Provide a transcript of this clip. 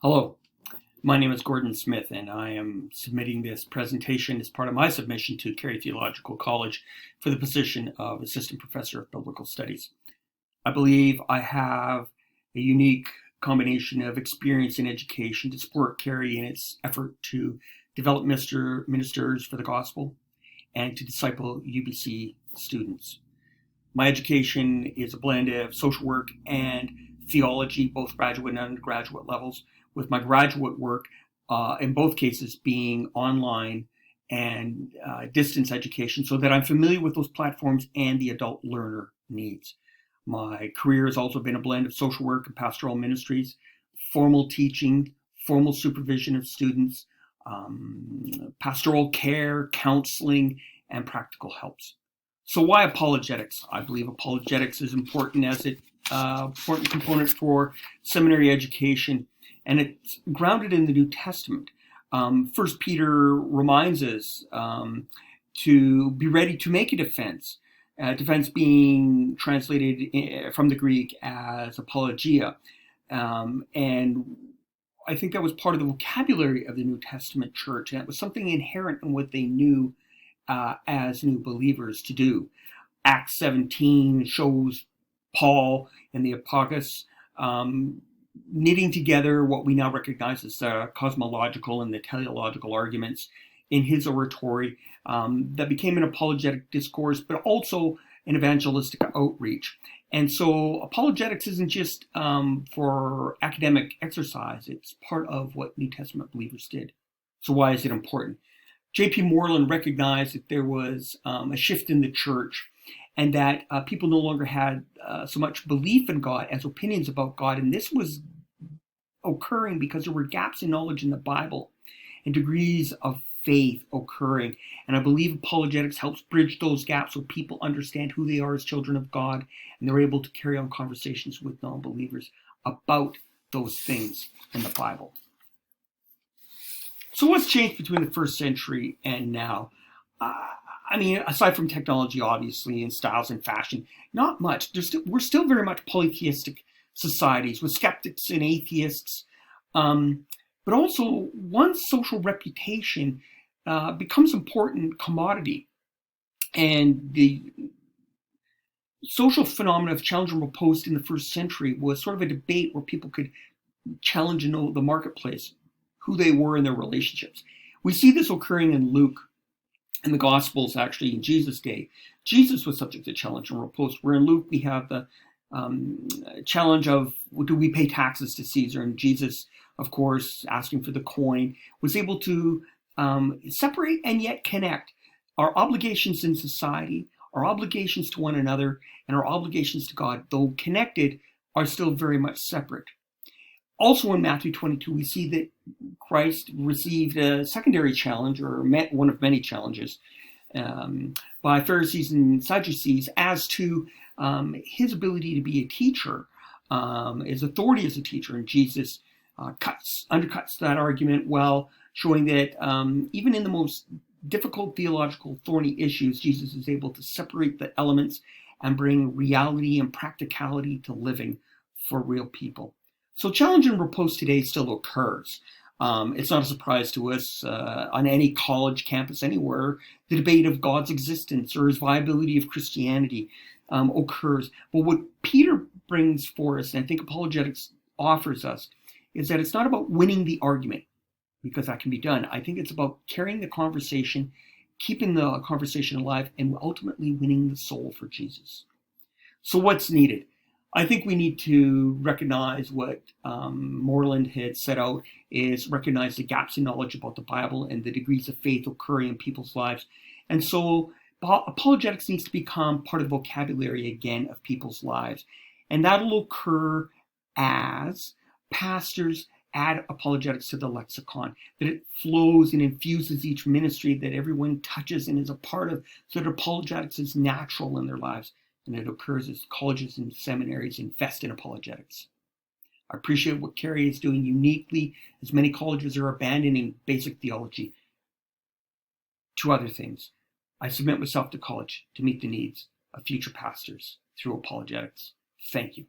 Hello, my name is Gordon Smith, and I am submitting this presentation as part of my submission to Carey Theological College for the position of Assistant Professor of Biblical Studies. I believe I have a unique combination of experience in education to support Carey in its effort to develop ministers for the gospel and to disciple UBC students. My education is a blend of social work and theology, both graduate and undergraduate levels, with my graduate work in both cases being online and distance education, so that I'm familiar with those platforms and the adult learner needs. My career has also been a blend of social work and pastoral ministries, formal teaching, formal supervision of students, pastoral care, counseling, and practical helps. So why apologetics? I believe apologetics is important as an important component for seminary education, and it's grounded in the New Testament. First Peter reminds us to be ready to make a defense. Defense being translated from the Greek as apologia. And I think that was part of the vocabulary of the New Testament church, and it was something inherent in what they knew as new believers to do. Acts 17 shows Paul and the Apocalypse knitting together what we now recognize as cosmological and the teleological arguments in his oratory that became an apologetic discourse, but also an evangelistic outreach. And so apologetics isn't just for academic exercise, it's part of what New Testament believers did. So why is it important? J.P. Moreland recognized that there was a shift in the church, and that people no longer had so much belief in God as opinions about God. And this was occurring because there were gaps in knowledge in the Bible and degrees of faith occurring. And I believe apologetics helps bridge those gaps so people understand who they are as children of God, and they're able to carry on conversations with non-believers about those things in the Bible. So what's changed between the first century and now? Aside from technology, obviously, and styles and fashion, not much. We're still very much polytheistic societies with skeptics and atheists. But also, one's social reputation becomes an important commodity. And the social phenomenon of challenge and riposte in the first century was sort of a debate where people could challenge and know the marketplace, who they were in their relationships. We see this occurring in Luke and the Gospels, actually, in Jesus' day. Jesus was subject to challenge and riposte, where in Luke we have the challenge of, do we pay taxes to Caesar? And Jesus, of course, asking for the coin, was able to separate and yet connect our obligations in society, our obligations to one another, and our obligations to God, though connected, are still very much separate. Also in Matthew 22, we see that Christ received a secondary challenge, or one of many challenges, by Pharisees and Sadducees as to his ability to be a teacher, his authority as a teacher. And Jesus undercuts that argument well, showing that even in the most difficult theological thorny issues, Jesus is able to separate the elements and bring reality and practicality to living for real people. So challenge and riposte today still occurs. It's not a surprise to us on any college campus anywhere. The debate of God's existence or his viability of Christianity occurs. But what Peter brings for us, and I think apologetics offers us, is that it's not about winning the argument, because that can be done. I think it's about carrying the conversation, keeping the conversation alive, and ultimately winning the soul for Jesus. So what's needed? I think we need to recognize what Moreland had set out, is recognize the gaps in knowledge about the Bible and the degrees of faith occurring in people's lives. And so apologetics needs to become part of the vocabulary again of people's lives. And that'll occur as pastors add apologetics to the lexicon, that it flows and infuses each ministry that everyone touches and is a part of, so that apologetics is natural in their lives. And it occurs as colleges and seminaries invest in apologetics. I appreciate what Carey is doing uniquely, as many colleges are abandoning basic theology to other things. I submit myself to college to meet the needs of future pastors through apologetics. Thank you.